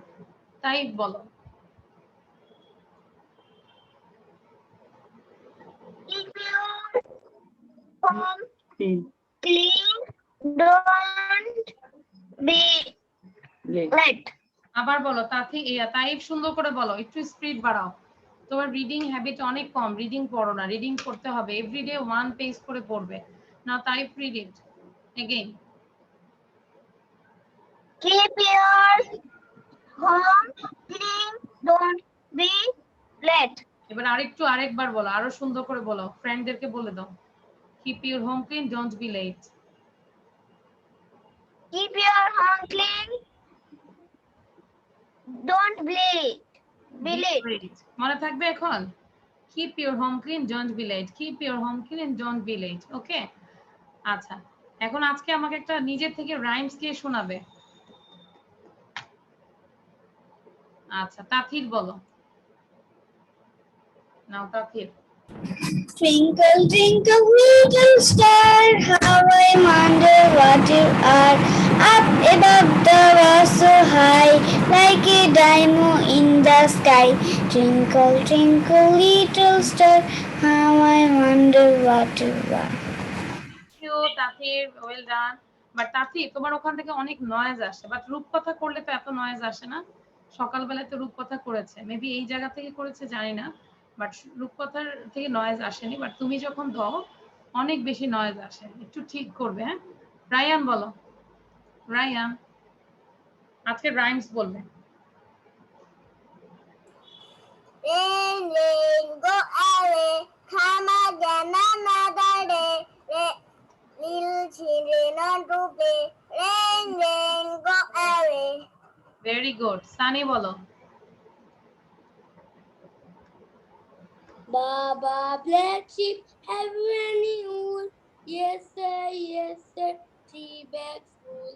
Taif বলো। Keep your home clean. Don't be late. আবার বলো Taif সুন্দর করে বলো, একটু স্পিড বাড়াও। তোমার রিডিং হ্যাবিট অনেক কম, রিডিং পড়ো না, রিডিং করতে হবে, এভরিডে 1 পেজ করে পড়বে। Now Taif read it again. Keep your home clean. Don't be late. এবার আরেকবার বলো, আরো সুন্দর করে বলো, ফ্রেন্ডদেরকে বলে দাও। Keep your home clean, don't be late. Keep your home clean. Don't be late. মনে থাকবে এখন? Keep your home clean, don't be late. Keep your home clean, don't be late. ওকে, আচ্ছা এখন আজকে আমাকে একটা নিজের থেকে রাইমস কে শোনাবে। আচ্ছা তাথির বলো। নাও তাথির। Twinkle, twinkle, little star, how I wonder what you are. Up above the world so high, like a diamond in the sky. Twinkle, twinkle, little star, how I wonder what you are. Tathir, well done. But Tathir তোমার ওখান থেকে অনেক noise আসে, but রূপকথা করলে তো এত noise আসে না। সকালবেলায় তো রূপকথা করেছে, মেবি এই জায়গা থেকে করেছে জানি না, বাট রূপকথার থেকে নয়েজ আসেনি। বাট তুমি যখন দাও অনেক বেশি নয়েজ আসে, একটু ঠিক করবে। হ্যাঁ, রায়ান বলো। রায়ান আজকে রাইমস বলবে। Rain, rain, go away, come again another day. Little children on to play. Rain, rain, go away. Very good. Sunny বলো। Baba, black sheep, have you any wool? Yes, sir, 3 bags full.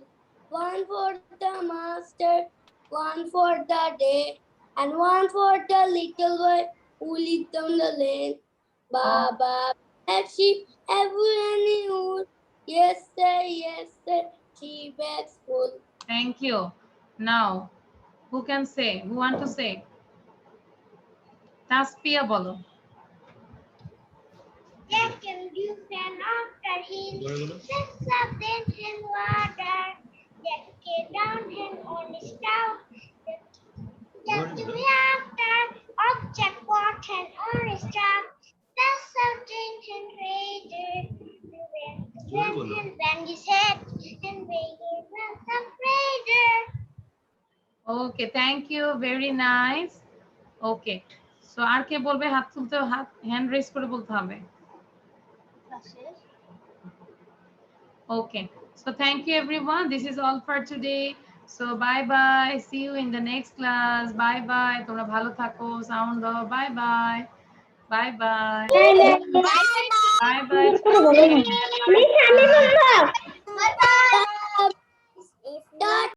One for the master, one for the day, and one for the little boy who lives on the lane. Baba, black sheep, have you any wool? Yes, sir, 3 bags full. Thank you. Now, who can say? Who want to say? Taspia bolo. Jack and Duke ran after him. Sets up then in water. Jack came down him on his stout. Jack to be after. Up Jack walked him on his stout. That's something and raider. When him banged his head and raider was some raider. Okay, thank you. Very nice. Okay. So আর কে বলবে? হাত তুলতে, হাত hand raise করে বলতে হবে। Okay. So thank you everyone. This is all for today. So bye bye. See you in the next class. Bye bye. তোমরা ভালো থাকো। Sound দাও। Bye bye. Bye bye. Bye bye. Bye bye.